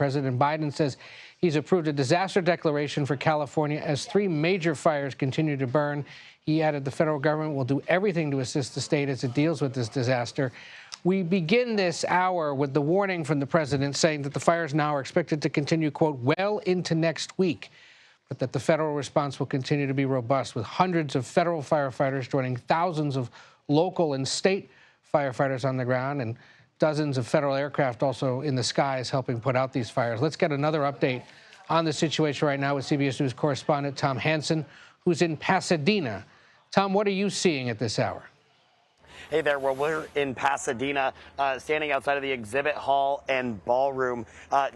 President Biden says he's approved a disaster declaration for California as 3 major fires continue to burn. He added the federal government will do everything to assist the state as it deals with this disaster. We begin this hour with the warning from the president saying that the fires now are expected to continue, quote, well into next week, but that the federal response will continue to be robust, with hundreds of federal firefighters joining thousands of local and state firefighters on the ground and dozens of federal aircraft also in the skies helping put out these fires. Let's get another update on the situation right now with CBS News correspondent Tom Hanson, who's in Pasadena. Tom, what are you seeing at this hour? Hey there, well, we're in Pasadena, standing outside of the exhibit hall and ballroom.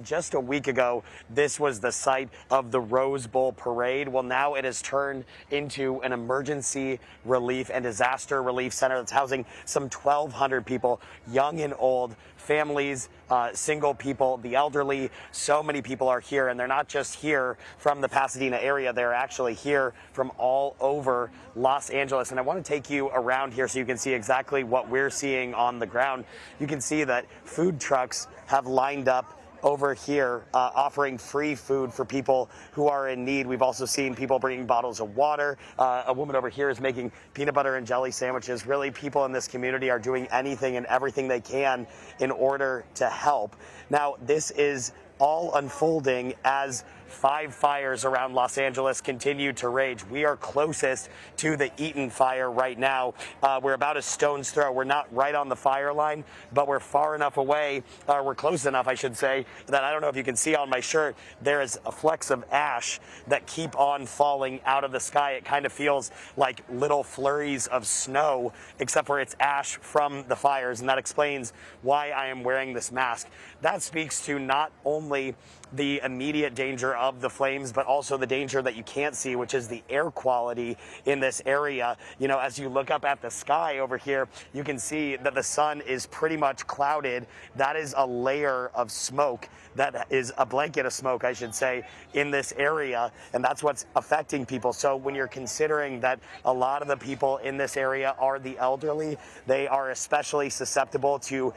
Just a week ago, this was the site of the Rose Bowl parade. Well, now it has turned into an emergency relief and disaster relief center that's housing some 1,200 people, young and old, families, single people, the elderly. So many people are here, and they're not just here from the Pasadena area. They're actually here from all over Los Angeles. And I want to take you around here so you can see exactly what we're seeing on the ground. You can see that food trucks have lined up over here, offering free food for people who are in need. We've also seen people bringing bottles of water. A woman over here is making peanut butter and jelly sandwiches. Really, people in this community are doing anything and everything they can in order to help. Now, this is all unfolding as 5 fires around Los Angeles continue to rage. We are closest to the Eaton fire right now. We're about a stone's throw. We're not right on the fire line, but we're far enough away, we're close enough, I should say, that I don't know if you can see on my shirt, there is a flecks of ash that keep on falling out of the sky. It kind of feels like little flurries of snow, except for it's ash from the fires, and that explains why I am wearing this mask. That speaks to not only the immediate danger of the flames, but also the danger that you can't see, which is the air quality in this area. You know, as you look up at the sky over here, you can see that the sun is pretty much clouded. That is a layer of smoke. That is a blanket of smoke, I should say, in this area, and that's what's affecting people. So when you're considering that a lot of the people in this area are the elderly, they are especially susceptible to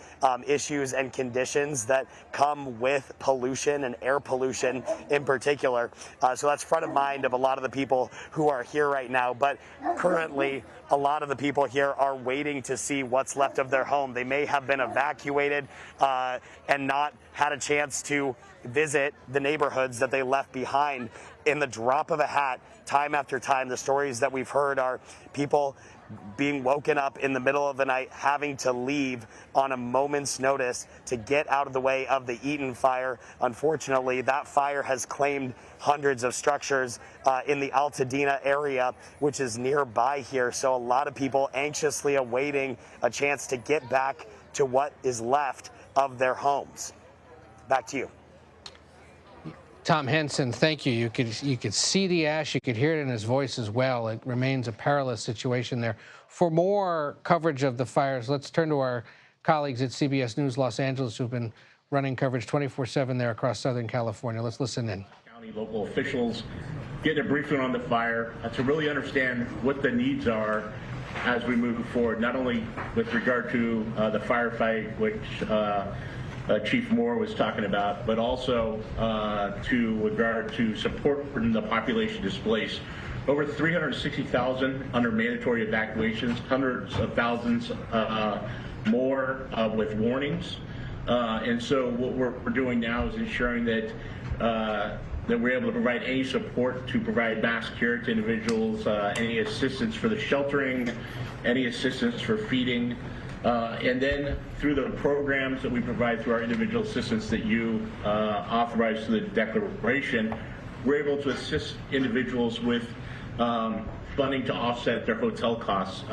issues and conditions that come with pollution and air pollution in particular. So that's front of mind of a lot of the people who are here right now. But currently, a lot of the people here are waiting to see what's left of their home. They may have been evacuated and not had a chance to visit the neighborhoods that they left behind. In the drop of a hat, time after time, the stories that we've heard are people being woken up in the middle of the night, having to leave on a moment's notice to get out of the way of the Eaton fire. Unfortunately, that fire has claimed hundreds of structures in the Altadena area, which is nearby here. So a lot of people anxiously awaiting a chance to get back to what is left of their homes. Back to you. Tom Hanson, thank you. You could see the ash. You could hear it in his voice as well. It remains a perilous situation there. For more coverage of the fires, let's turn to our colleagues at CBS News Los Angeles who've been running coverage 24/7 there across Southern California. Let's listen in. County local officials getting a briefing on the fire to really understand what the needs are as we move forward, not only with regard to the firefight, which Chief Moore was talking about, but also to regard to support the population displaced. Over 360,000 under mandatory evacuations, hundreds of thousands more with warnings. And so what we're doing now is ensuring that that we're able to provide any support to provide mass care to individuals, any assistance for the sheltering, any assistance for feeding. And then through the programs that we provide through our individual assistance that you authorize through the declaration, we're able to assist individuals with funding to offset their hotel costs.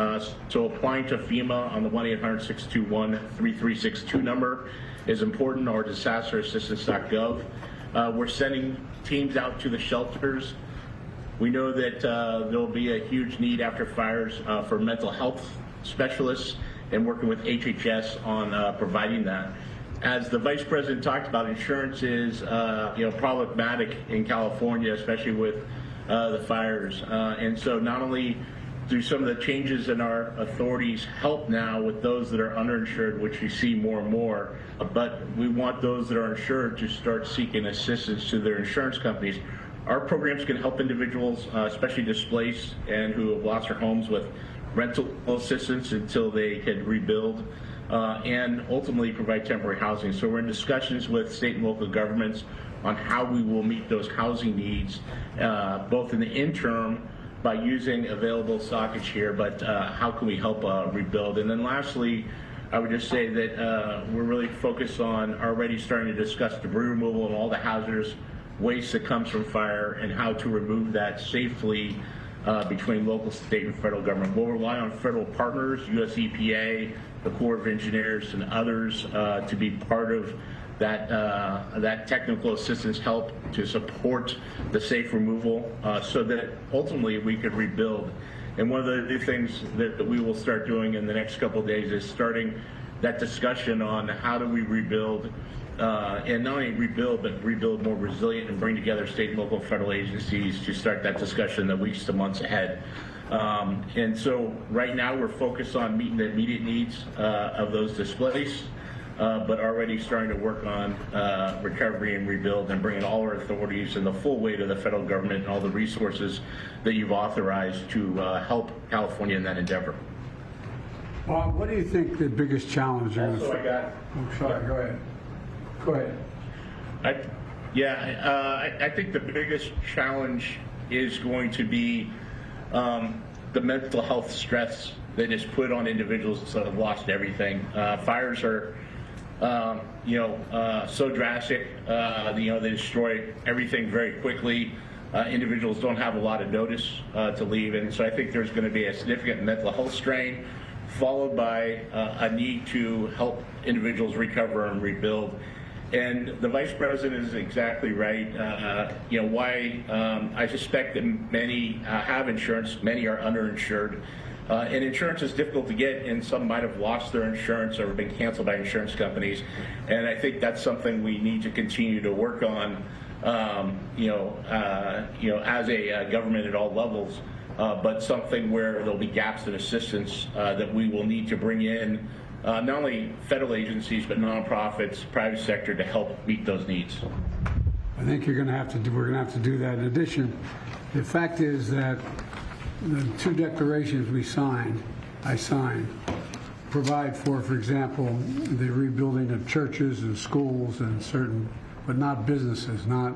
So applying to FEMA on the 1-800-621-3362 number is important, or disasterassistance.gov. We're sending teams out to the shelters. We know that there'll be a huge need after fires for mental health specialists, and working with HHS on providing that. As the Vice President talked about, insurance is problematic in California, especially with the fires. And so not only through some of the changes in our authorities, help now with those that are underinsured, which we see more and more. But we want those that are insured to start seeking assistance to their insurance companies. Our programs can help individuals, especially displaced and who have lost their homes, with rental assistance until they can rebuild, and ultimately provide temporary housing. So we're in discussions with state and local governments on how we will meet those housing needs, both in the interim by using available stockage here, but how can we help rebuild? And then lastly, I would just say that we're really focused on already starting to discuss debris removal and all the hazardous waste that comes from fire and how to remove that safely between local, state, and federal government. We'll rely on federal partners, US EPA, the Corps of Engineers, and others to be part of that technical assistance help to support the safe removal so that ultimately we could rebuild. And one of the new things that we will start doing in the next couple of days is starting that discussion on how do we rebuild, and not only rebuild, but rebuild more resilient and bring together state and local federal agencies to start that discussion in the weeks to months ahead. And so right now we're focused on meeting the immediate needs of those displaced, but already starting to work on recovery and rebuild and bringing all our authorities and the full weight of the federal government and all the resources that you've authorized to help California in that endeavor. Bob, what do you think the biggest challenge is? Also, I got. Oh, sorry, go ahead. Go ahead. I think the biggest challenge is going to be the mental health stress that is put on individuals that have lost everything. Fires are, so drastic. They destroy everything very quickly. Individuals don't have a lot of notice to leave, and so I think there's going to be a significant mental health strain, followed by a need to help individuals recover and rebuild. And the Vice President is exactly right. I suspect that many have insurance, many are underinsured. And insurance is difficult to get, and some might have lost their insurance or been canceled by insurance companies. And I think that's something we need to continue to work on, as a government at all levels, but something where there'll be gaps in assistance that we will need to bring in not only federal agencies, but nonprofits, private sector to help meet those needs. I think we're going to have to do that. In addition, the fact is that the two declarations I signed, provide for example, the rebuilding of churches and schools and certain, but not businesses, not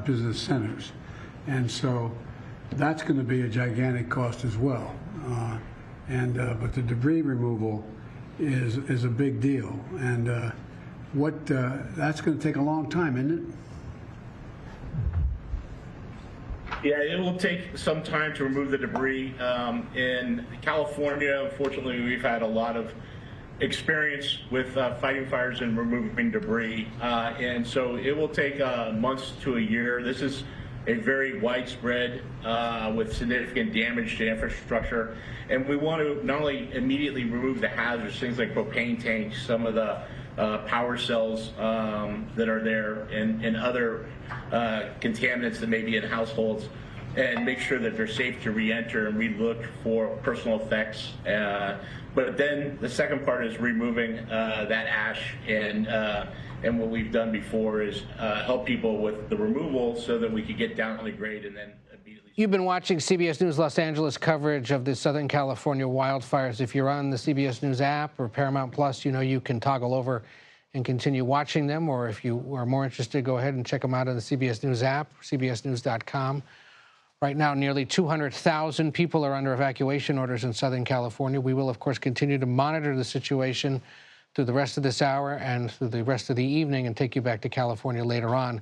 business centers. And so that's going to be a gigantic cost as well. But the debris removal is a big deal. And that's going to take a long time, isn't it? Yeah, it will take some time to remove the debris. In California, unfortunately, we've had a lot of experience with fighting fires and removing debris, and so it will take months to a year. This is a very widespread with significant damage to infrastructure, and we want to not only immediately remove the hazards, things like propane tanks, some of the power cells that are there, and other contaminants that may be in households, and make sure that they're safe to re-enter and re-look for personal effects. But then the second part is removing that ash, and what we've done before is help people with the removal so that we could get down on the grade and then immediately. You've been watching CBS News Los Angeles coverage of the Southern California wildfires. If you're on the CBS News app or Paramount Plus, you can toggle over and continue watching them. Or if you are more interested, go ahead and check them out on the CBS News app, cbsnews.com. Right now, nearly 200,000 people are under evacuation orders in Southern California. We will, of course, continue to monitor the situation through the rest of this hour and through the rest of the evening and take you back to California later on.